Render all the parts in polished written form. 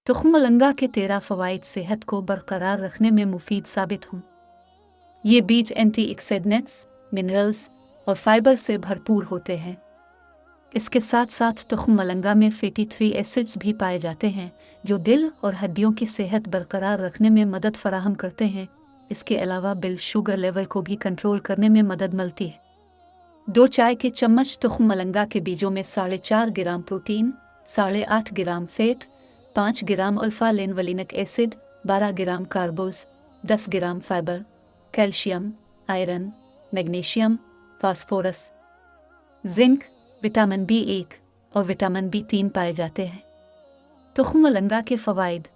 तुख्म मलंगा के 13 फ़वाइद सेहत को बरकरार रखने में मुफीद साबित हों। ये बीज एंटीऑक्सीडेंट्स, मिनरल्स और फाइबर से भरपूर होते हैं। इसके साथ साथ तुख्म मलंगा में फैटी 3 एसिड्स भी पाए जाते हैं जो दिल और हड्डियों की सेहत बरकरार रखने में मदद फराहम करते हैं। इसके अलावा ब्लड शुगर लेवल को भी कंट्रोल करने में मदद मिलती है। 2 चाय के चम्मच तुख्म मलंगा के बीजों में 4.5 gram protein, 8.5 gram fat, 5 gram alpha linolenic acid, 12 gram कार्बोज, 10 gram fibre, calcium, iron, magnesium, phosphorus, zinc, vitamin B1 और विटामिन B3 पाए जाते हैं। तुख्म मलंगा के फ़वाइद।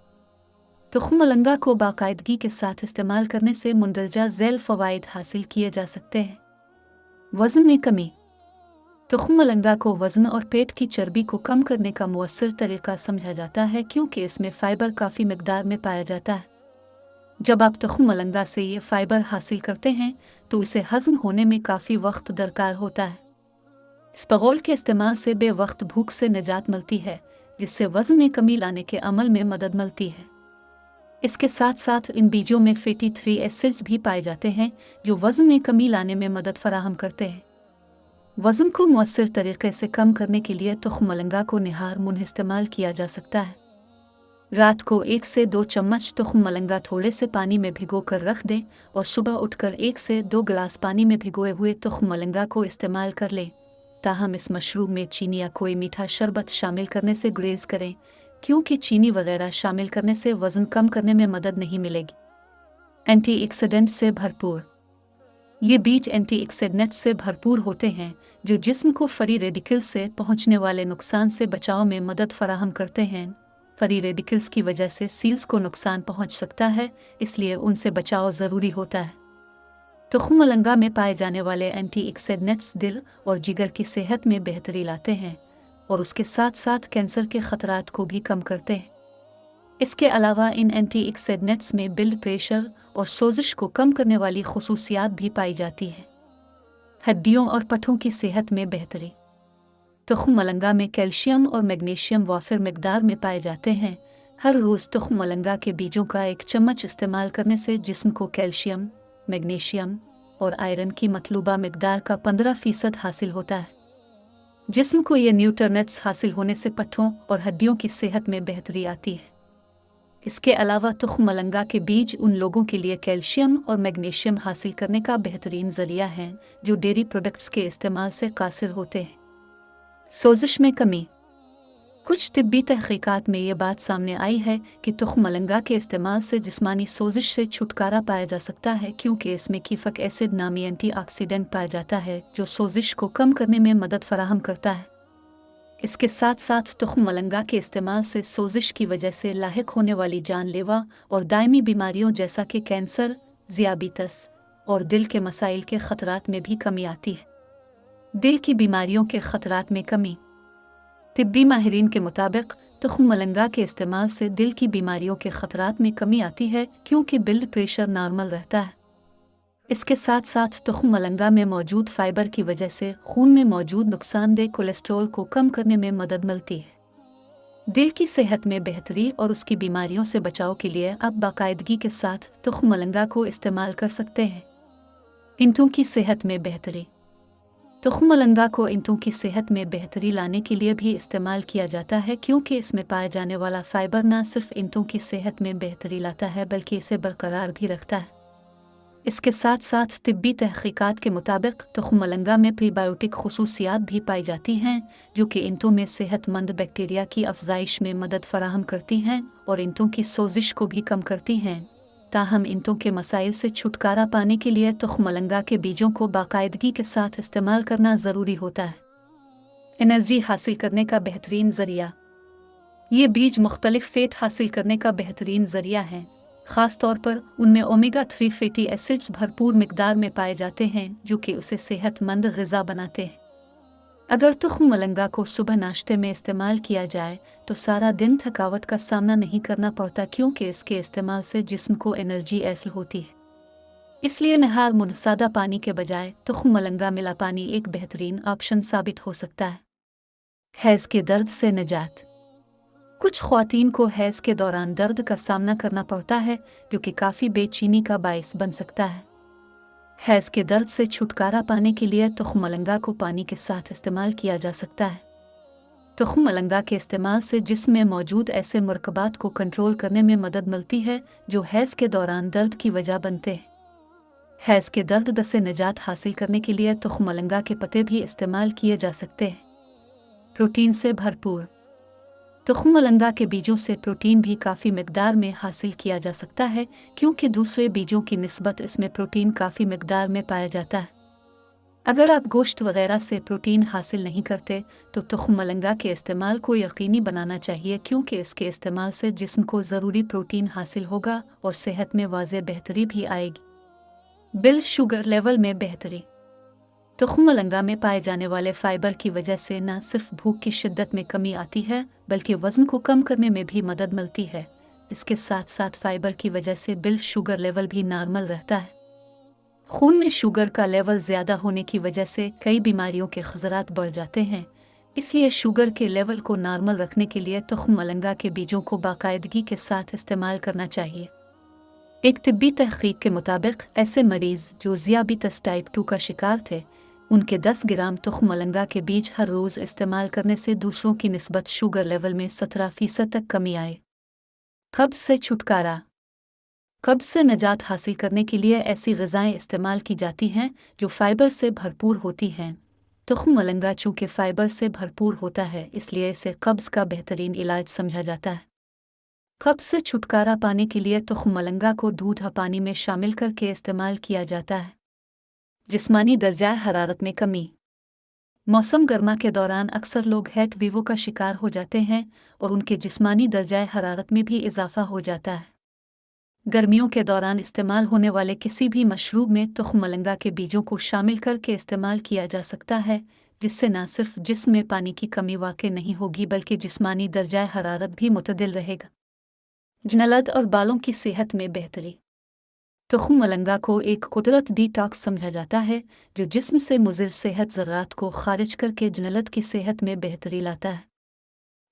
तुख्म मलंगा को बाकायदगी के साथ इस्तेमाल करने से मुंदरजा झैल फ़वाइद हासिल किए जा सकते हैं। वज़न में कमी। तुख्म मलंगा को वज़न और पेट की चर्बी को कम करने का मुअस्सर तरीका समझा जाता है क्योंकि इसमें फ़ाइबर काफ़ी मिकदार में पाया जाता है। जब आप तुख्म मलंगा से ये फ़ाइबर हासिल करते हैं तो इसे हज़म होने में काफ़ी वक्त दरकार होता है। स्पगोल के इस्तेमाल से बेवक्त भूख से निजात मिलती है जिससे वज़न में कमी लाने के अमल में मदद मिलती है। इसके साथ साथ इन बीजों में फैटी 3 एसिड्स भी पाए जाते हैं जो वज़न में कमी लाने में मदद फराहम करते हैं। वज़न को मुअस्सर तरीके से कम करने के लिए तुख्म मलंगा को निहार मुंह इस्तेमाल किया जा सकता है। रात को 1 से 2 चम्मच तुख्म मलंगा थोड़े से पानी में भिगो कर रख दें और सुबह उठकर 1 से 2 गिलास पानी में भिगोए हुए तुख्म मलंगा को इस्तेमाल कर लें। ताहम इस मशरूब में चीनी या कोई मीठा शरबत शामिल करने से गुरेज करें क्योंकि चीनी वगैरह शामिल करने से वज़न कम करने में मदद नहीं मिलेगी। एंटीऑक्सीडेंट से भरपूर। ये बीज एंटीऑक्सीडेंट से भरपूर होते हैं जो जिस्म को फ्री रेडिकल्स से पहुंचने वाले नुकसान से बचाव में मदद फराहम करते हैं। फ्री रेडिकल्स की वजह से सेल्स को नुकसान पहुंच सकता है, इसलिए उनसे बचाव ज़रूरी होता है। तुख्म मलंगा में पाए जाने वाले एंटीऑक्सीडेंट्स दिल और जिगर की सेहत में बेहतरी लाते हैं और उसके साथ साथ कैंसर के ख़तरात को भी कम करते हैं। इसके अलावा इन एंटीऑक्सीडेंट्स में ब्लड प्रेशर और सोजिश को कम करने वाली खुसूसियात भी पाई जाती हैं। हड्डियों और पट्ठों की सेहत में बेहतरी। तुख्म मलंगा में कैल्शियम और मैग्नीशियम वाफिर मिकदार में पाए जाते हैं। हर रोज़ तुख्म मलंगा के बीजों का 1 चम्मच इस्तेमाल करने से जिस्म को कैल्शियम, मैग्नीशियम और आयरन की मतलूबा मिकदार का 15% हासिल होता है। जिस्म को ये न्यूट्रिएंट्स हासिल होने से पट्ठों और हड्डियों की सेहत में बेहतरी आती है। इसके अलावा तुख्म मलंगा के बीज उन लोगों के लिए कैल्शियम और मैग्नीशियम हासिल करने का बेहतरीन ज़रिया है जो डेयरी प्रोडक्ट्स के इस्तेमाल से कासिर होते हैं। सोजिश में कमी। कुछ तिब्बी तहक़ीक़ात में ये बात सामने आई है कि तुख्म मलंगा के इस्तेमाल से जिस्मानी सोजिश से छुटकारा पाया जा सकता है क्योंकि इसमें कीफ़क एसिड नामी एंटीऑक्सीडेंट पाया जाता है जो सोजिश को कम करने में मदद फराहम करता है। इसके साथ साथ तुख्म मलंगा के इस्तेमाल से सोजिश की वजह से लाहिक होने वाली जानलेवा और दायमी बीमारियों जैसा कि कैंसर, ज़ियाबितस और दिल के मसाइल के ख़तरात में भी कमी आती है। दिल की बीमारियों के ख़तरात में कमी। तिब्बी माहिरीन के मुताबिक तुख्म मलंगा के इस्तेमाल से दिल की बीमारियों के ख़तरात में कमी आती है क्योंकि ब्लड प्रेशर नॉर्मल रहता है। इसके साथ साथ तुख्म मलंगा में मौजूद फाइबर की वजह से खून में मौजूद नुकसानदेह कोलेस्ट्रॉल को कम करने में मदद मिलती है। दिल की सेहत में बेहतरी और उसकी बीमारियों से बचाव के लिए आप बाकायदगी के साथ तुख्म मलंगा को इस्तेमाल कर सकते हैं। इंटों की सेहत में बेहतरी। तुख्म मलंगा को इंटों की सेहत में बेहतरी लाने के लिए भी इस्तेमाल किया जाता है क्योंकि इसमें पाया जाने वाला फाइबर न सिर्फ इंटों की सेहत में बेहतरी लाता है बल्कि इसे बरकरार भी रखता है। इसके साथ साथ तिब्बी तहक़ीक़ात के मुताबिक तुख्म मलंगा में प्रीबायोटिक खुसूसियात भी पाई जाती हैं जो कि इंटों में सेहतमंद बैक्टीरिया की अफजाइश में मदद फराहम करती हैं और इंटों की सोजिश को भी कम करती हैं। ताहम इंटों के मसाइल से छुटकारा पाने के लिए तुख्म मलंगा के बीजों को बाकायदगी के साथ इस्तेमाल करना ज़रूरी होता है। एनर्जी हासिल करने का बेहतरीन ज़रिया। ये बीज मुख्तलिफ फ़ैट हासिल करने का बेहतरीन ज़रिया हैं। ख़ास तौर पर उनमें ओमेगा 3 फैटी एसिड्स भरपूर मिकदार में पाए जाते हैं जो कि उसे सेहतमंद ग़िज़ा बनाते हैं। अगर तुख्म मलंगा को सुबह नाश्ते में इस्तेमाल किया जाए तो सारा दिन थकावट का सामना नहीं करना पड़ता क्योंकि इसके इस्तेमाल से जिस्म को एनर्जी हासिल होती है। इसलिए नहार मुंह सादा पानी के बजाय तुख्म मलंगा मिला पानी एक बेहतरीन ऑप्शन साबित हो सकता है। हैज़ के दर्द से निजात। कुछ ख्वातीन को हैज़ के दौरान दर्द का सामना करना पड़ता है जो कि काफ़ी बेचैनी का बायस बन सकता है। हैज़ के दर्द से छुटकारा पाने के लिए तुख्म मलंगा को पानी के साथ इस्तेमाल किया जा सकता है। तुख्म मलंगा के इस्तेमाल से जिस्म में मौजूद ऐसे मरकबात को कंट्रोल करने में मदद मिलती है जो हैज़ के दौरान दर्द की वजह बनते हैं। हैज़ के दर्द से निजात हासिल करने के लिए तुख्म मलंगा के पत्ते भी इस्तेमाल किए जा सकते हैं। प्रोटीन से भरपूर तुख्म मलंगा के बीजों से प्रोटीन भी काफ़ी मिकदार में हासिल किया जा सकता है क्योंकि दूसरे बीजों की निस्बत इसमें प्रोटीन काफ़ी मिकदार में पाया जाता है। अगर आप गोश्त वगैरह से प्रोटीन हासिल नहीं करते तो तुख्म मलंगा के इस्तेमाल को यकीनी बनाना चाहिए क्योंकि इसके इस्तेमाल से जिस्म को ज़रूरी प्रोटीन हासिल होगा और सेहत में वाज़ेह बेहतरी भी आएगी। ब्लड शुगर लेवल में बेहतरी तुख्म मलंगा में पाए जाने वाले फाइबर की वजह से न सिर्फ भूख की शिद्दत में कमी आती है बल्कि वज़न को कम करने में भी मदद मिलती है। इसके साथ साथ फाइबर की वजह से ब्लड शुगर लेवल भी नॉर्मल रहता है। खून में शुगर का लेवल ज़्यादा होने की वजह से कई बीमारियों के खतरात बढ़ जाते हैं, इसलिए शुगर के लेवल को नॉर्मल रखने के लिए तुख्म मलंगा के बीजों को बाकायदगी के साथ इस्तेमाल करना चाहिए। एक तिब्बी तहकीक के मुताबिक ऐसे मरीज़ जो ज़ियाबितस टाइप 2 का शिकार थे उनके 10 ग्राम तुख्म मलंगा के बीज हर रोज़ इस्तेमाल करने से दूसरों की निस्बत शुगर लेवल में 17% तक कमी आए। कब्ज़ से छुटकारा कब्ज़ से निजात हासिल करने के लिए ऐसी ग़िज़ाएँ इस्तेमाल की जाती हैं जो फ़ाइबर से भरपूर होती हैं। तुख्म मलंगा चूँकि फ़ाइबर से भरपूर होता है इसलिए इसे कब्ज़ का बेहतरीन इलाज समझा जाता है। कब्ज़ से छुटकारा पाने के लिए तुख्म मलंगा को दूध पानी में शामिल करके इस्तेमाल किया जाता है। जिस्मानी दर्जा हरारत में कमी मौसम गर्मा के दौरान अक्सर लोग हेट वीवो का शिकार हो जाते हैं और उनके जिस्मानी दर्जा हरारत में भी इजाफा हो जाता है। गर्मियों के दौरान इस्तेमाल होने वाले किसी भी मशरूब में तुख्म मलंगा के बीजों को शामिल करके इस्तेमाल किया जा सकता है जिससे न सिर्फ जिस्म में पानी की कमी वाक़ई नहीं होगी बल्कि जिस्मानी दर्जा हरारत भी मुतदिल रहेगा। जलद और बालों की सेहत में बेहतरी तुख्म मलंगा को एक कुदरत डिटॉक्स समझा जाता है जो जिस्म से मुज़िर सेहत ज़रात को खारिज करके जलद की सेहत में बेहतरी लाता है।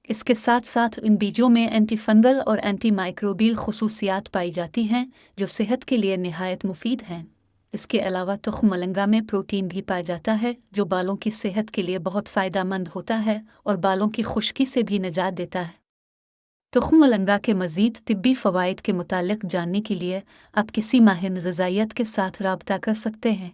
इसके साथ साथ इन बीजों में एंटी फंगल और एंटी माइक्रोबियल खुसूसियात पाई जाती हैं जो सेहत के लिए निहायत मुफीद हैं। इसके अलावा तुख्म मलंगा में प्रोटीन भी पाया जाता है जो बालों की सेहत के लिए बहुत फ़ायदेमंद होता है और बालों की खुश्की से भी निजात देता है। तुख्म मलंगा के मज़ीद तिब्बी फ़वाइद के मुतालिक जानने के लिए आप किसी माहिर ग़िज़ाइयत के साथ राब्ता कर सकते हैं।